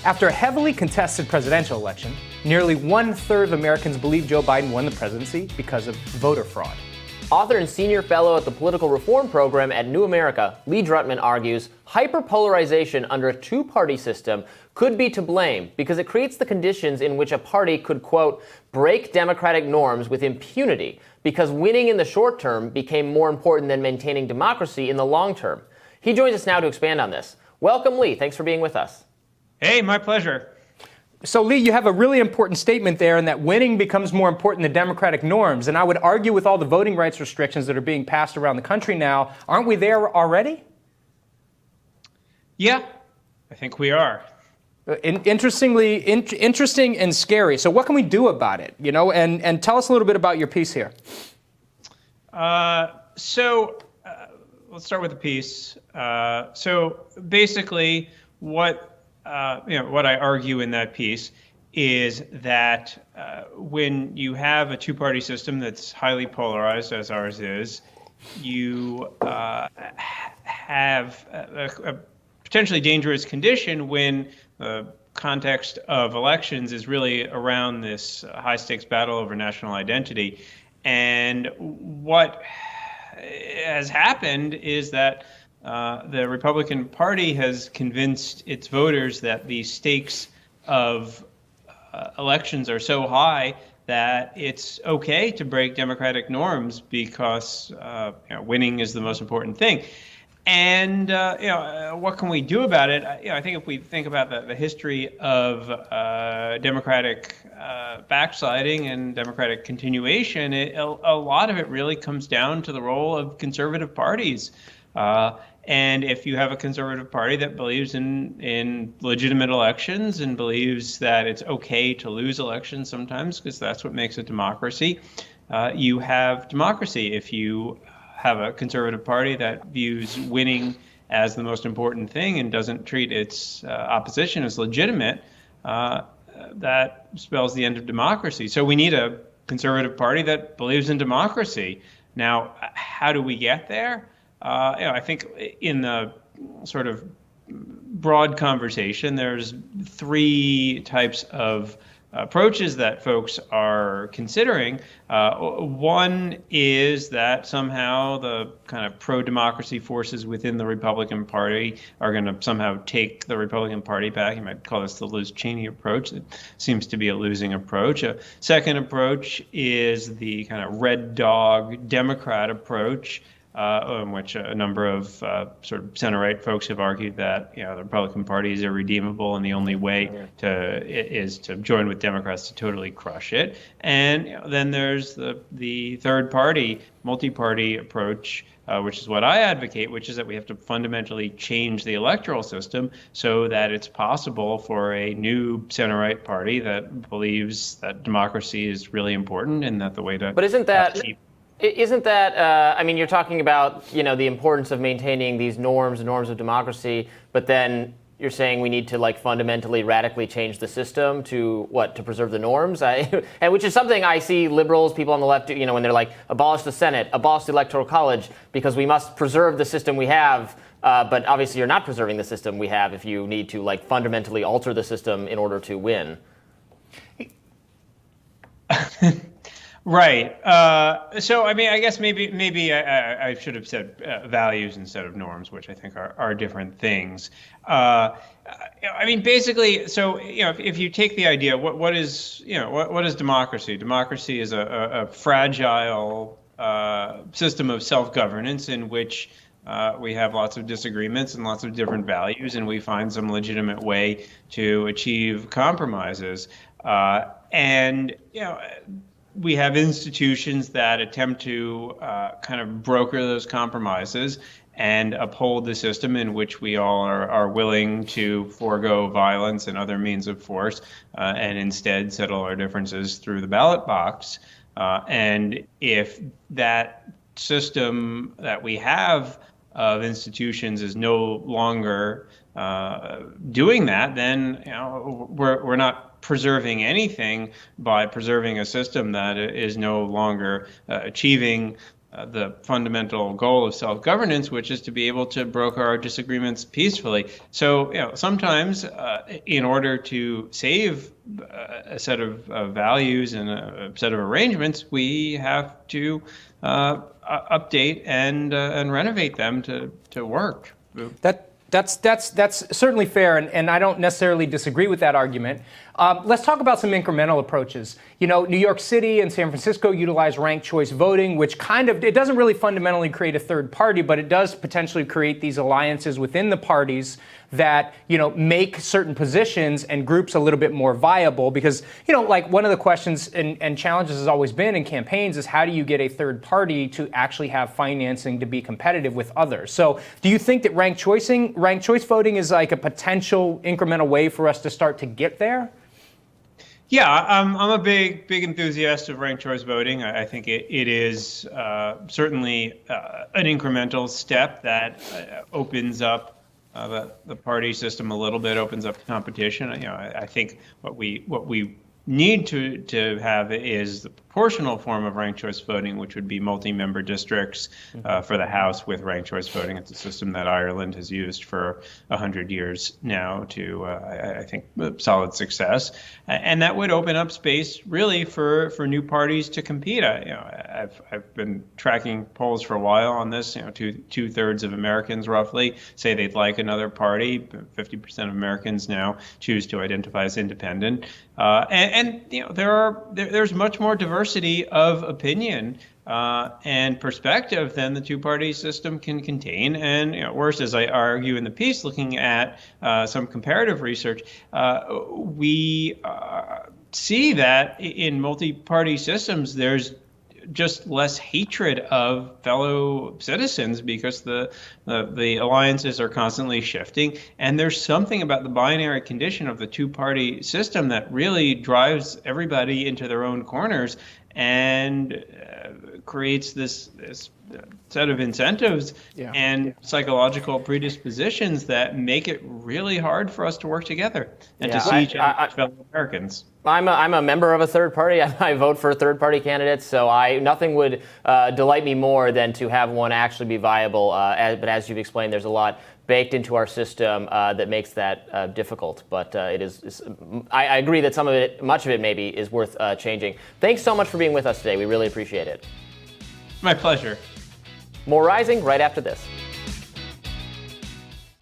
After a heavily contested presidential election, nearly 1/3 of Americans believe Joe Biden won the presidency because of voter fraud. Author and senior fellow at the Political Reform Program at New America, Lee Drutman argues hyperpolarization under a two-party system could be to blame because it creates the conditions in which a party could, quote, break democratic norms with impunity because winning in the short term became more important than maintaining democracy in the long term. He joins us now to expand on this. Welcome, Lee. Thanks for being with us. Hey, my pleasure. So, Lee, you have a really important statement there in that winning becomes more important than democratic norms. And I would argue with all the voting rights restrictions that are being passed around the country now, aren't we there already? Yeah, I think we are. Interesting and scary. So what can we do about it? You know, and tell us a little bit about your piece here. Let's start with the piece. So basically, what I argue in that piece is that when you have a two-party system that's highly polarized, as ours is, you have a potentially dangerous condition when the context of elections is really around this high-stakes battle over national identity. And what has happened is that the Republican Party has convinced its voters that the stakes of elections are so high that it's okay to break democratic norms because winning is the most important thing. And what can we do about it? I think if we think about the history of democratic backsliding and democratic continuation, a lot of it really comes down to the role of conservative parties. And if you have a conservative party that believes in legitimate elections and believes that it's okay to lose elections sometimes because that's what makes a democracy, you have democracy. If you have a conservative party that views winning as the most important thing and doesn't treat its opposition as legitimate, that spells the end of democracy. So we need a conservative party that believes in democracy. Now, how do we get there? I think in the sort of broad conversation, there's three types of approaches that folks are considering. One is that somehow the kind of pro-democracy forces within the Republican Party are going to somehow take the Republican Party back. You might call this the Liz-Cheney approach. It seems to be a losing approach. A second approach is the kind of red dog Democrat approach, in which a number of sort of center-right folks have argued that the Republican Party is irredeemable and the only way is to join with Democrats to totally crush it. And then there's the third party, multi-party approach, which is what I advocate, which is that we have to fundamentally change the electoral system so that it's possible for a new center-right party that believes that democracy is really important and that the way to. But isn't that? I mean, you're talking about, the importance of maintaining these norms of democracy, but then you're saying we need to fundamentally, radically change the system to preserve the norms? And which is something I see liberals, people on the left, when they're like, abolish the Senate, abolish the Electoral College, because we must preserve the system we have. But obviously you're not preserving the system we have if you need to fundamentally alter the system in order to win. Right. So, I mean, I guess maybe I should have said values instead of norms, which I think are different things. I mean, basically, so if you take the idea, what is democracy? Democracy is a fragile system of self-governance in which we have lots of disagreements and lots of different values, and we find some legitimate way to achieve compromises. We have institutions that attempt to kind of broker those compromises and uphold the system in which we all are willing to forego violence and other means of force and instead settle our differences through the ballot box. And if that system that we have of institutions is no longer doing that, then we're not preserving anything by preserving a system that is no longer achieving the fundamental goal of self-governance, which is to be able to broker our disagreements peacefully. So, sometimes in order to save a set of values and a set of arrangements, we have to update and renovate them to work. That's certainly fair, and I don't necessarily disagree with that argument. Let's talk about some incremental approaches. New York City and San Francisco utilize ranked choice voting, which it doesn't really fundamentally create a third party, but it does potentially create these alliances within the parties that, make certain positions and groups a little bit more viable. Because, like one of the questions and challenges has always been in campaigns is how do you get a third party to actually have financing to be competitive with others? So do you think that ranked choice voting is like a potential incremental way for us to start to get there? Yeah, I'm a big enthusiast of ranked choice voting. I think it is certainly an incremental step that opens up the party system a little bit, opens up competition. I think what we need to have is the proportional form of ranked choice voting, which would be multi-member districts for the House with ranked choice voting. It's a system that Ireland has used for 100 years now to, I think, solid success. And that would open up space really for new parties to compete. I've been tracking polls for a while on this. Two-thirds of Americans roughly say they'd like another party. 50% of Americans now choose to identify as independent. There's much more diversity of opinion and perspective than the two-party system can contain. And worse, as I argue in the piece, looking at some comparative research, we see that in multi-party systems, there's just less hatred of fellow citizens because the alliances are constantly shifting. And there's something about the binary condition of the two-party system that really drives everybody into their own corners and creates this set of incentives and psychological predispositions that make it really hard for us to work together and to see each other as fellow Americans. I'm a member of a third party. I vote for third party candidates, so nothing would delight me more than to have one actually be viable. But as you've explained, there's a lot baked into our system that makes that difficult. But I agree that much of it maybe is worth changing. Thanks so much for being with us today. We really appreciate it. My pleasure. More Rising right after this.